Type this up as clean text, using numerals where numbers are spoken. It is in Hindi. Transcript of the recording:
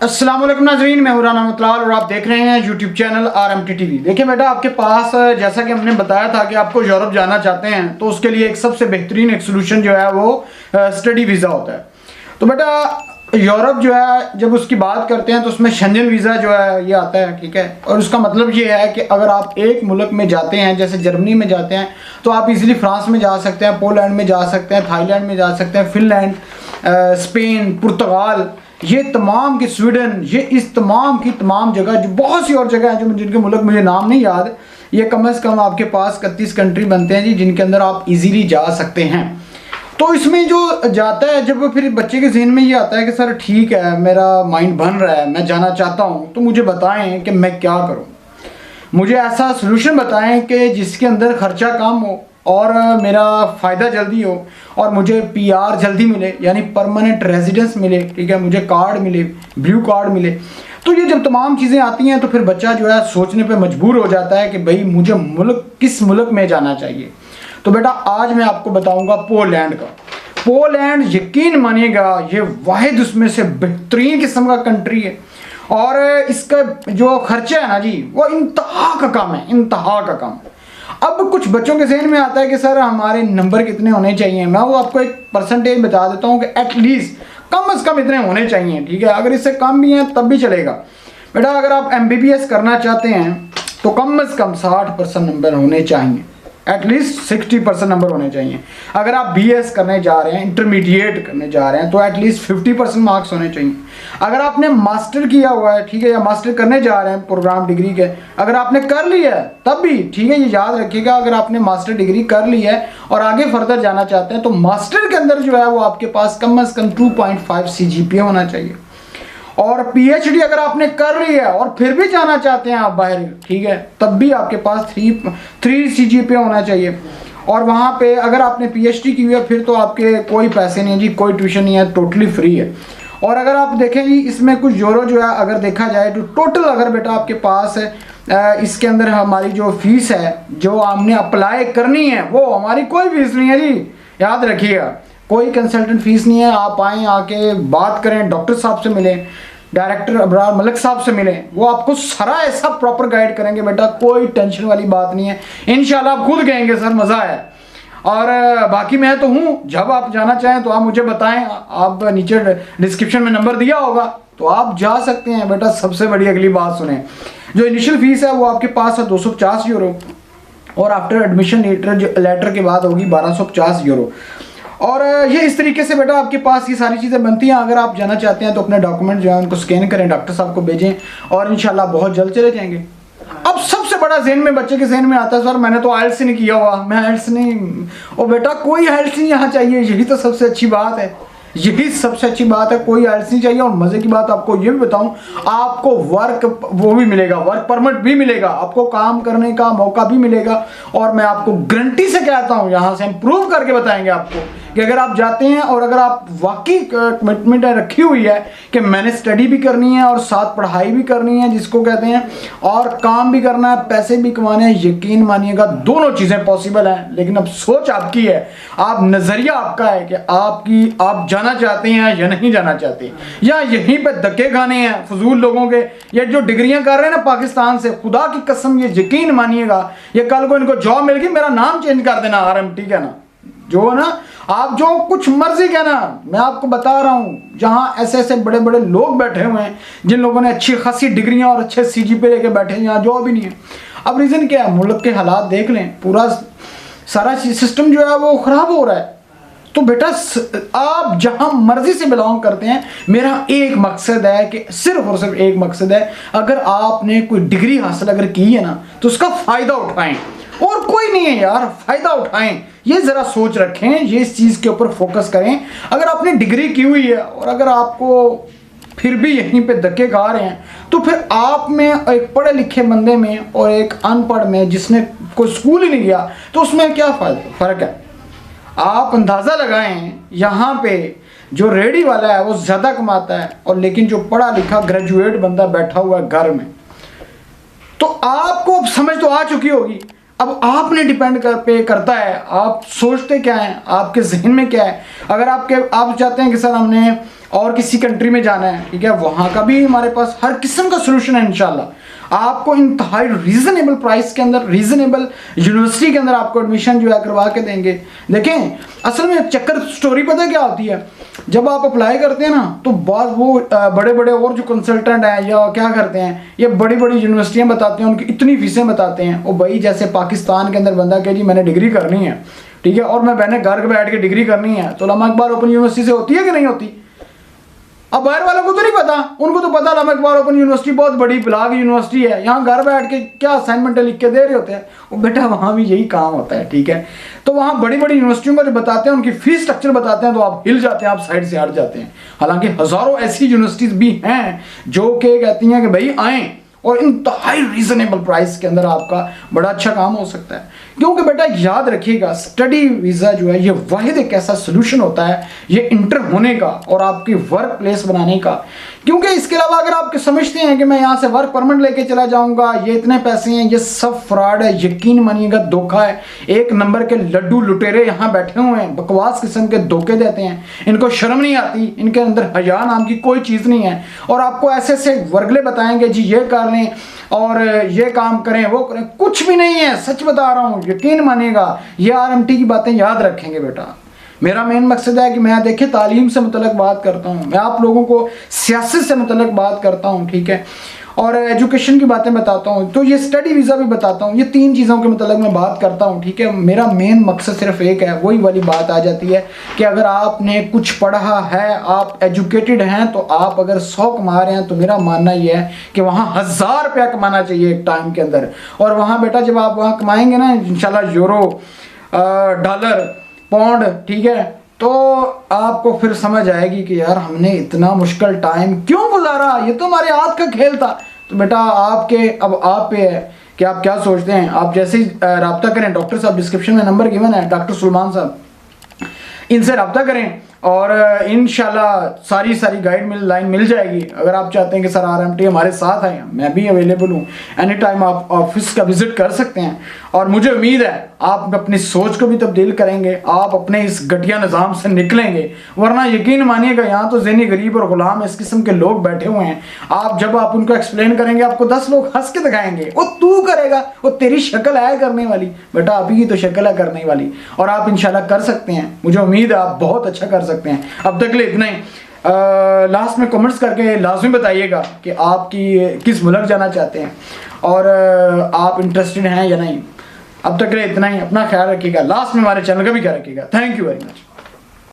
अस्सलाम वालेकुम नाज़रीन, मैं हूं राना मतलाल और आप देख रहे हैं यूट्यूब चैनल RMT TV। देखिए बेटा, आपके पास जैसा कि हमने बताया था कि आपको यूरोप जाना चाहते हैं तो उसके लिए एक सबसे बेहतरीन एक सोल्यूशन जो है वो स्टडी वीज़ा होता है। तो बेटा यूरोप जो है जब उसकी बात करते हैं तो उसमें शेंजन वीज़ा जो है ये आता है, ठीक है। और उसका मतलब ये है कि अगर आप एक मुल्क में जाते हैं, जैसे जर्मनी में जाते हैं तो आप इजीली फ्रांस में जा सकते हैं, पोलैंड में जा सकते हैं, थाईलैंड में जा सकते हैं, फिनलैंड, स्पेन, पुर्तगाल, ये तमाम की स्वीडन, ये इस तमाम की तमाम जगह, जो बहुत सी और जगह हैं जो जिनके मुल्क मुझे नाम नहीं याद, ये कम से कम आपके पास 31 कंट्री बनते हैं जी जिनके अंदर आप इजीली जा सकते हैं। तो इसमें जो जाता है, जब फिर बच्चे के जहन में ये आता है कि सर ठीक है, मेरा माइंड बन रहा है, मैं जाना चाहता हूँ, तो मुझे बताएं कि मैं क्या करूँ। मुझे ऐसा सोल्यूशन बताएं कि जिसके अंदर खर्चा कम हो और मेरा फ़ायदा जल्दी हो और मुझे PR जल्दी मिले, यानी परमानेंट रेजिडेंस मिले, ठीक है, मुझे कार्ड मिले, ब्लू कार्ड मिले। तो ये जब तमाम चीज़ें आती हैं तो फिर बच्चा जो है सोचने पे मजबूर हो जाता है कि भाई मुझे किस मुल्क में जाना चाहिए। तो बेटा आज मैं आपको बताऊंगा पोलैंड का। पोलैंड, यकीन मानिएगा, ये वाहिद उसमें से बेहतरीन किस्म का कंट्री है और इसका जो खर्चा है ना जी वो इंतहा का कम है, इंतहा का कम। अब कुछ बच्चों के जहन में आता है कि सर हमारे नंबर कितने होने चाहिए। मैं वो आपको एक परसेंटेज बता देता हूँ कि एटलीस्ट कम से कम इतने होने चाहिए, ठीक है। अगर इससे कम भी हैं तब भी चलेगा। बेटा अगर आप MBBS करना चाहते हैं तो कम से कम 60% नंबर होने चाहिए, एटलीस्ट 60% नंबर होने चाहिए। अगर आप BS करने जा रहे हैं, इंटरमीडिएट करने जा रहे हैं, तो एटलीस्ट 50% मार्क्स होने चाहिए। अगर आपने मास्टर किया हुआ है, ठीक है, या मास्टर करने जा रहे हैं प्रोग्राम डिग्री के, अगर आपने कर लिया है तब भी ठीक है। ये याद रखिएगा, अगर आपने मास्टर डिग्री कर ली है और आगे फर्दर जाना चाहते हैं तो मास्टर के अंदर जो है वो आपके पास कम से कम 2.5 CGPA होना चाहिए। और PhD अगर आपने कर ली है और फिर भी जाना चाहते हैं आप बाहर, ठीक है, तब भी आपके पास 3 CGPA होना चाहिए। और वहाँ पे अगर आपने PhD की हुई है फिर तो आपके कोई पैसे नहीं जी, कोई ट्यूशन नहीं है, टोटली फ्री है। और अगर आप देखें जी इसमें कुछ यूरो जो है अगर देखा जाए तो टोटल अगर बेटा आपके पास इसके अंदर हमारी जो फीस है जो हमने अप्लाई करनी है वो हमारी कोई फीस नहीं है जी, याद रखिएगा। कोई कंसल्टेंट फीस नहीं है। आप आएँ, आके बात करें, डॉक्टर साहब से मिलें, डायरेक्टर अबरार मलिक साहब से मिलें, वो आपको सारा ऐसा प्रॉपर गाइड करेंगे। बेटा कोई टेंशन वाली बात नहीं है, इंशाल्लाह आप खुद कहेंगे सर मज़ा है। और बाकी मैं तो हूँ, जब आप जाना चाहें तो आप मुझे बताएं। आप नीचे डिस्क्रिप्शन में नंबर दिया होगा तो आप जा सकते हैं। बेटा सबसे बड़ी अगली बात सुने, जो इनिशियल फीस है वो आपके पास है 250 यूरो और आफ्टर एडमिशन लेटर के बाद होगी 1250 यूरो। और ये इस तरीके से बेटा आपके पास ये सारी चीज़ें बनती हैं। अगर आप जाना चाहते हैं तो अपने डॉक्यूमेंट जो है उनको स्कैन करें, डॉक्टर साहब को भेजें और इंशाल्लाह बहुत जल्द चले जाएंगे। अब सबसे बड़ा जहन में बच्चे के जहन में आता है सर मैंने तो IELTS नहीं किया हुआ, मैं IELTS नहीं। और बेटा कोई IELTS नहीं यहाँ चाहिए, यही तो सबसे अच्छी बात है, यही सबसे अच्छी बात है। कोई IELTS नहीं चाहिए। और मज़े की बात आपको ये भी बताऊं, आपको वर्क वो भी मिलेगा, वर्क परमिट भी मिलेगा, आपको काम करने का मौका भी मिलेगा। और मैं आपको गारंटी से कहता हूं, यहाँ से हम प्रूव करके बताएंगे आपको कि अगर आप जाते हैं और अगर आप वाकई कमिटमेंट रखी हुई है कि मैंने स्टडी भी करनी है और साथ पढ़ाई भी करनी है जिसको कहते हैं, और काम भी करना है, पैसे भी कमाने हैं, यकीन मानिएगा दोनों चीज़ें पॉसिबल हैं। लेकिन अब सोच आपकी है, आप नज़रिया आपका है कि आप जाना चाहते हैं या नहीं जाना चाहते, या यहीं पे धक्के खाने हैं फजूल लोगों के। ये जो डिग्रियां कर रहे हैं ना पाकिस्तान से, खुदा की कसम ये यकीन मानिएगा, ये कल को इनको जॉब मिल गई, मेरा नाम चेंज कर देना RMT का ना, जो ना आप जो कुछ मर्जी कहना। मैं आपको बता रहा हूं जहां ऐसे ऐसे बड़े बड़े लोग बैठे हुए हैं जिन लोगों ने अच्छी खासी डिग्रियां और अच्छे CGPA लेके बैठे हैं, यहाँ जॉब ही नहीं है। अब रीज़न क्या है, मुल्क के हालात देख लें, पूरा सारा सिस्टम जो है वो ख़राब हो रहा है। तो बेटा आप जहां मर्जी से बिलोंग करते हैं, मेरा एक मकसद है कि सिर्फ और सिर्फ एक मकसद है, अगर आपने कोई डिग्री हासिल अगर की है ना तो उसका फ़ायदा उठाएं, और कोई नहीं है यार, फ़ायदा उठाएं। ये ज़रा सोच रखें, ये इस चीज़ के ऊपर फोकस करें। अगर आपने डिग्री की हुई है और अगर आपको फिर भी यहीं पे धक्के खा रहे हैं तो फिर आप में, एक पढ़े लिखे बंदे में और एक अनपढ़ में जिसने कोई स्कूल ही नहीं गया, तो उसमें क्या फ़र्क है। आप अंदाज़ा लगाएं, यहाँ पे जो रेडी वाला है वो ज़्यादा कमाता है और लेकिन जो पढ़ा लिखा ग्रेजुएट बंदा बैठा हुआ है घर में। तो आपको अब समझ तो आ चुकी होगी। अब आपने डिपेंड करता है आप सोचते क्या हैं, आपके जहन में क्या है। अगर आप चाहते हैं कि सर हमने और किसी कंट्री में जाना है, ठीक है, वहाँ का भी हमारे पास हर किस्म का सोल्यूशन है इंशाल्लाह। आपको इंतहाई रीजनेबल प्राइस के अंदर, रीजनेबल यूनिवर्सिटी के अंदर आपको एडमिशन जो है करवा के देंगे। देखें, असल में चक्कर स्टोरी पता क्या होती है, जब आप अप्लाई करते हैं ना तो बाद वो बड़े बड़े और जो कंसल्टेंट हैं या क्या करते हैं, ये बड़ी बड़ी यूनिवर्सिटियाँ बताते हैं, उनकी इतनी फीसें बताते हैं। वो भाई जैसे पाकिस्तान के अंदर बंदा कहे जी मैंने डिग्री करनी है, ठीक है, और मैंने घर बैठ के डिग्री करनी है, तो उलमा इकबाल ओपन यूनिवर्सिटी से होती है कि नहीं होती? अब बाहर वालों को तो नहीं पता, उनको तो पता उलमा इकबाल ओपन यूनिवर्सिटी बहुत बड़ी ब्लाग यूनिवर्सिटी है, यहाँ घर बैठ के क्या असाइनमेंट लिख के दे रहे होते हैं। वो बेटा वहाँ भी यही काम होता है, ठीक है। तो वहाँ बड़ी बड़ी यूनिवर्सिटियों का जो बताते हैं, उनकी फीस स्ट्रक्चर बताते हैं, तो आप हिल जाते हैं, आप साइड से हट जाते हैं। हालांकि हज़ारों ऐसी यूनिवर्सिटीज़ भी हैं जो कि कहती हैं कि भाई आएँ और इंतहाई रीजनेबल प्राइस के अंदर आपका बड़ा अच्छा काम हो सकता है। क्योंकि बेटा याद रखिएगा, स्टडी वीज़ा जो है ये वाहिद एक ऐसा सोल्यूशन होता है ये इंटर होने का और आपकी वर्क प्लेस बनाने का। क्योंकि इसके अलावा अगर आप समझते हैं कि मैं यहाँ से वर्क परमिट लेके चला जाऊँगा, ये इतने पैसे हैं, ये सब फ्रॉड है, यकीन मानिएगा धोखा है। एक नंबर के लड्डू लुटेरे यहाँ बैठे हुए हैं, बकवास किस्म के धोखे देते हैं, इनको शर्म नहीं आती, इनके अंदर हया नाम की कोई चीज़ नहीं है, और आपको ऐसे ऐसे वर्गले बताएंगे जी ये कर लें और ये काम करें वो करें, कुछ भी नहीं है, सच बता रहा हूँ, यकीन मानिएगा। ये आरएमटी की बातें याद रखेंगे बेटा। मेरा मेन मकसद है कि मैं देखिए तालीम से मुतल्लिक बात करता हूँ, मैं आप लोगों को सियासत से मुतल्लिक बात करता हूँ, ठीक है, और एजुकेशन की बातें बताता हूँ, तो ये स्टडी वीज़ा भी बताता हूँ, ये तीन चीज़ों के मतलब मैं बात करता हूँ, ठीक है। मेरा मेन मकसद सिर्फ एक है, वही वाली बात आ जाती है कि अगर आपने कुछ पढ़ा है, आप एजुकेटेड हैं, तो आप अगर 100 कमा रहे हैं तो मेरा मानना ये है कि वहाँ 1000 रुपया कमाना चाहिए एक टाइम के अंदर। और वहाँ बेटा जब आप वहाँ कमाएंगे ना इंशाल्लाह यूरो, डॉलर, पाउंड, ठीक है, तो आपको फिर समझ आएगी कि यार हमने इतना मुश्किल टाइम क्यों गुजारा, ये तो हमारे हाथ का खेल था। तो बेटा आपके अब आप पे है कि आप क्या सोचते हैं। आप जैसे ही रब्ता करें, डॉक्टर साहब डिस्क्रिप्शन में नंबर गिवन है, डॉक्टर सुलेमान साहब, इनसे रब्ता करें और इंशाल्लाह सारी गाइड लाइन मिल जाएगी। अगर आप चाहते हैं कि सर आरएमटी हमारे साथ आए, मैं भी अवेलेबल हूँ, एनी टाइम आप ऑफिस का विजिट कर सकते हैं। और मुझे उम्मीद है आप अपनी सोच को भी तब्दील करेंगे, आप अपने इस घटिया निज़ाम से निकलेंगे, वरना यकीन मानिएगा यहाँ तो ज़हनी गरीब और गुलाम इस किस्म के लोग बैठे हुए हैं। आप जब आप उनको एक्सप्लेन करेंगे, आपको 10 लोग हंस के दिखाएंगे, वो तू करेगा, वो तेरी शक्ल है करने वाली, बेटा आप ही तो शक्ल है करने वाली, और आप इंशाल्लाह कर सकते हैं। मुझे उम्मीद है आप बहुत अच्छा कर सकते हैं। अब तक ले इतना ही। लास्ट में कमेंट्स करके लाजमी बताइएगा कि आपकी किस मुल्क जाना चाहते हैं और आप इंटरेस्टेड हैं या नहीं। अब तक ले इतना ही। अपना ख्याल रखिएगा, लास्ट में हमारे चैनल का भी ख्याल रखिएगा। Thank you very much.